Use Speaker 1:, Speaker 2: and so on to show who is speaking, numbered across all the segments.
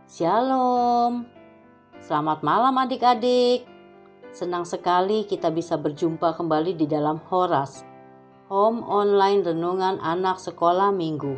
Speaker 1: Shalom, selamat malam adik-adik. Senang sekali kita bisa berjumpa kembali di dalam Horas, Home Online Renungan Anak Sekolah Minggu.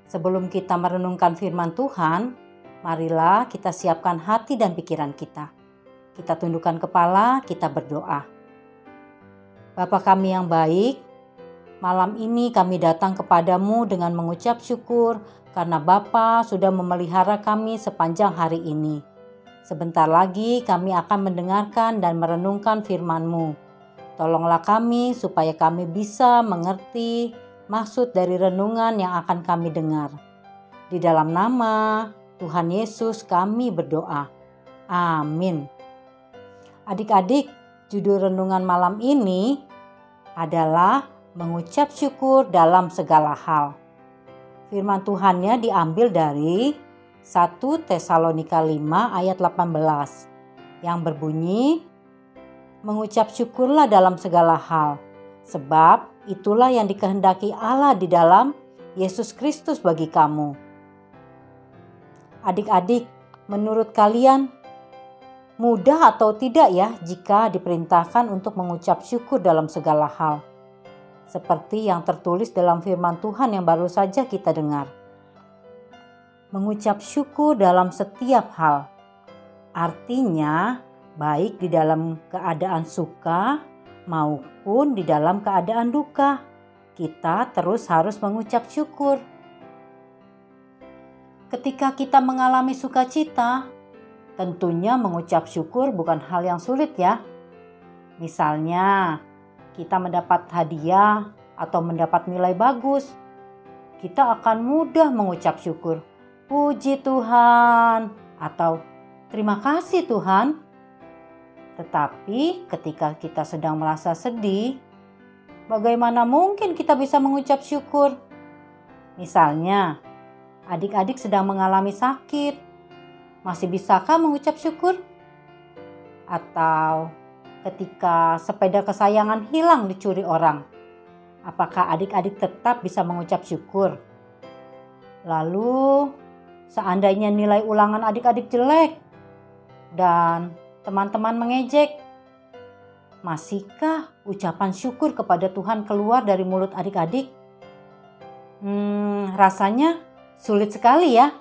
Speaker 1: Sebelum kita merenungkan firman Tuhan, marilah kita siapkan hati dan pikiran kita. Kita tundukkan kepala, kita berdoa. Bapa kami yang baik, malam ini kami datang kepadamu dengan mengucap syukur karena Bapa sudah memelihara kami sepanjang hari ini. Sebentar lagi kami akan mendengarkan dan merenungkan firman-Mu. Tolonglah kami supaya kami bisa mengerti maksud dari renungan yang akan kami dengar. Di dalam nama Tuhan Yesus kami berdoa. Amin. Adik-adik, judul renungan malam ini adalah mengucap syukur dalam segala hal. Firman Tuhannya diambil dari 1 Tesalonika 5 ayat 18 yang berbunyi, mengucap syukurlah dalam segala hal, sebab itulah yang dikehendaki Allah di dalam Yesus Kristus bagi kamu. Adik-adik, menurut kalian mudah atau tidak ya jika diperintahkan untuk mengucap syukur dalam segala hal? Seperti yang tertulis dalam firman Tuhan yang baru saja kita dengar. Mengucap syukur dalam setiap hal. Artinya baik di dalam keadaan suka maupun di dalam keadaan duka. Kita terus harus mengucap syukur. Ketika kita mengalami sukacita, tentunya mengucap syukur bukan hal yang sulit ya. Misalnya, kita mendapat hadiah atau mendapat nilai bagus, kita akan mudah mengucap syukur. Puji Tuhan atau terima kasih Tuhan. Tetapi ketika kita sedang merasa sedih, bagaimana mungkin kita bisa mengucap syukur? Misalnya, adik-adik sedang mengalami sakit, masih bisakah mengucap syukur? Atau ketika sepeda kesayangan hilang dicuri orang, apakah adik-adik tetap bisa mengucap syukur? Lalu, seandainya nilai ulangan adik-adik jelek dan teman-teman mengejek, masihkah ucapan syukur kepada Tuhan keluar dari mulut adik-adik? Rasanya sulit sekali ya.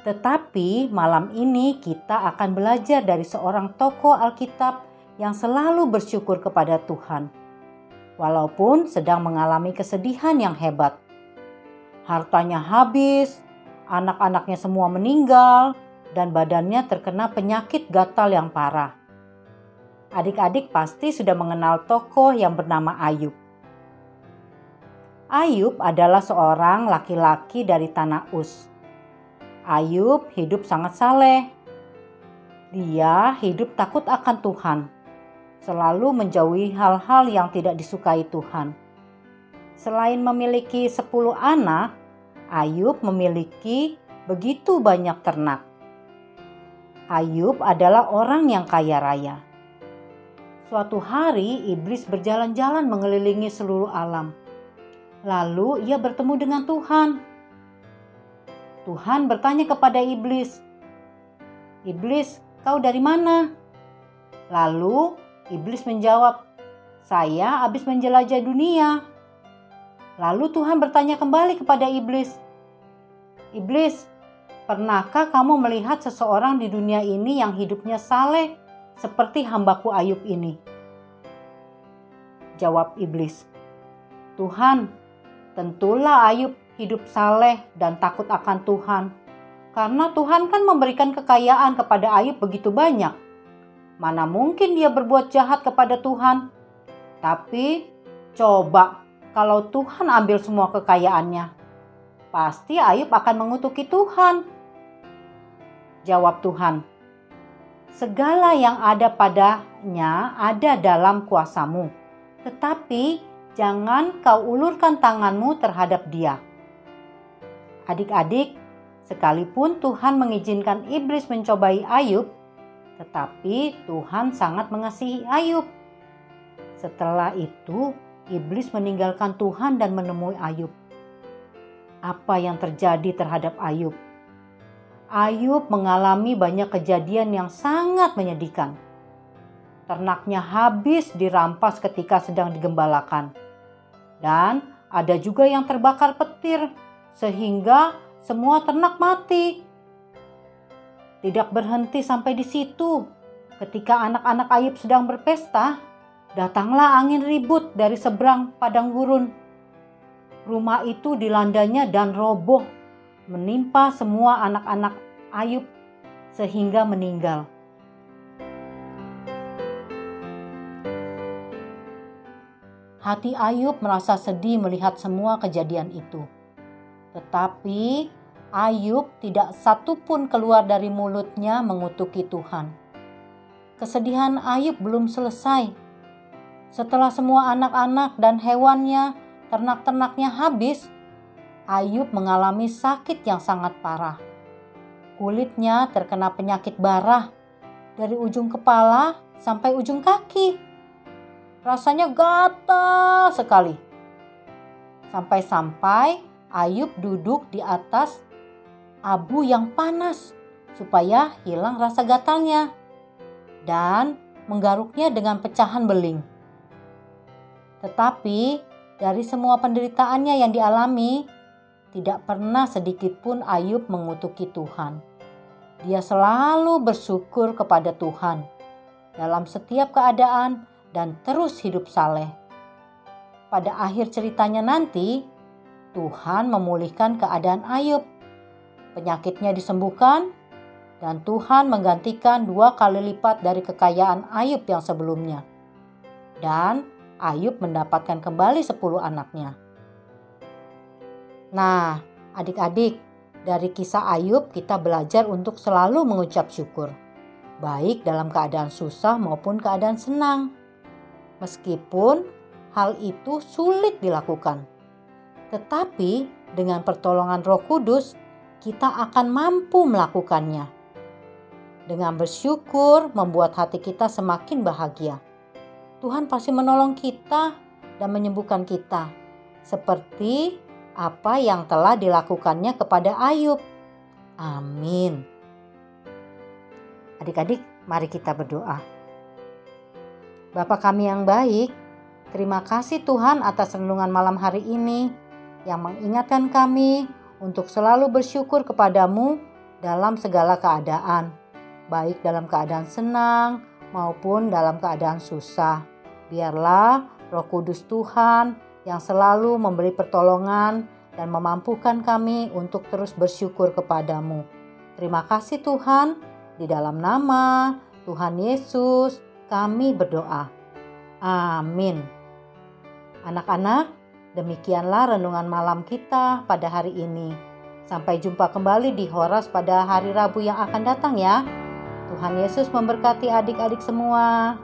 Speaker 1: Tetapi malam ini kita akan belajar dari seorang tokoh Alkitab yang selalu bersyukur kepada Tuhan. Walaupun sedang mengalami kesedihan yang hebat. Hartanya habis, anak-anaknya semua meninggal, dan badannya terkena penyakit gatal yang parah. Adik-adik pasti sudah mengenal tokoh yang bernama Ayub. Ayub adalah seorang laki-laki dari tanah Uz. Ayub hidup sangat saleh. Dia hidup takut akan Tuhan, selalu menjauhi hal-hal yang tidak disukai Tuhan. Selain memiliki 10 anak, Ayub memiliki begitu banyak ternak. Ayub adalah orang yang kaya raya. Suatu hari iblis berjalan-jalan mengelilingi seluruh alam. Lalu ia bertemu dengan Tuhan. Tuhan bertanya kepada iblis, "Iblis, kau dari mana?" Lalu iblis menjawab, "Saya habis menjelajah dunia." Lalu Tuhan bertanya kembali kepada iblis, "Iblis, pernahkah kamu melihat seseorang di dunia ini yang hidupnya saleh seperti hambaku Ayub ini?" Jawab iblis, "Tuhan, tentulah Ayub hidup saleh dan takut akan Tuhan. Karena Tuhan kan memberikan kekayaan kepada Ayub begitu banyak. Mana mungkin dia berbuat jahat kepada Tuhan? Tapi coba kalau Tuhan ambil semua kekayaannya, pasti Ayub akan mengutuki Tuhan." Jawab Tuhan, "Segala yang ada padanya ada dalam kuasamu, tetapi jangan kau ulurkan tanganmu terhadap dia." Adik-adik, sekalipun Tuhan mengizinkan iblis mencobai Ayub, tetapi Tuhan sangat mengasihi Ayub. Setelah itu, iblis meninggalkan Tuhan dan menemui Ayub. Apa yang terjadi terhadap Ayub? Ayub mengalami banyak kejadian yang sangat menyedihkan. Ternaknya habis dirampas ketika sedang digembalakan. Dan ada juga yang terbakar petir sehingga semua ternak mati. Tidak berhenti sampai di situ. Ketika anak-anak Ayub sedang berpesta, datanglah angin ribut dari seberang padang gurun. Rumah itu dilandanya dan roboh, menimpa semua anak-anak Ayub sehingga meninggal. Hati Ayub merasa sedih melihat semua kejadian itu. Tetapi Ayub tidak satupun keluar dari mulutnya mengutuki Tuhan. Kesedihan Ayub belum selesai. Setelah semua anak-anak dan hewannya, ternak-ternaknya habis, Ayub mengalami sakit yang sangat parah. Kulitnya terkena penyakit barah dari ujung kepala sampai ujung kaki. Rasanya gatal sekali. Sampai-sampai Ayub duduk di atas abu yang panas supaya hilang rasa gatalnya dan menggaruknya dengan pecahan beling. Tetapi dari semua penderitaannya yang dialami, tidak pernah sedikit pun Ayub mengutuki Tuhan. Dia selalu bersyukur kepada Tuhan dalam setiap keadaan dan terus hidup saleh. Pada akhir ceritanya nanti, Tuhan memulihkan keadaan Ayub. Penyakitnya disembuhkan dan Tuhan menggantikan 2 kali lipat dari kekayaan Ayub yang sebelumnya. Dan Ayub mendapatkan kembali 10 anaknya. Nah, adik-adik, dari kisah Ayub kita belajar untuk selalu mengucap syukur, baik dalam keadaan susah maupun keadaan senang. Meskipun hal itu sulit dilakukan, tetapi dengan pertolongan Roh Kudus kita akan mampu melakukannya. Dengan bersyukur membuat hati kita semakin bahagia. Tuhan pasti menolong kita dan menyembuhkan kita, seperti apa yang telah dilakukannya kepada Ayub. Amin. Adik-adik, mari kita berdoa. Bapa kami yang baik, terima kasih Tuhan atas renungan malam hari ini yang mengingatkan kami untuk selalu bersyukur kepadamu dalam segala keadaan, baik dalam keadaan senang maupun dalam keadaan susah. Biarlah Roh Kudus Tuhan yang selalu memberi pertolongan dan memampukan kami untuk terus bersyukur kepadamu. Terima kasih Tuhan, di dalam nama Tuhan Yesus kami berdoa. Amin. Anak-anak, demikianlah renungan malam kita pada hari ini. Sampai jumpa kembali di Horas pada hari Rabu yang akan datang ya. Tuhan Yesus memberkati adik-adik semua.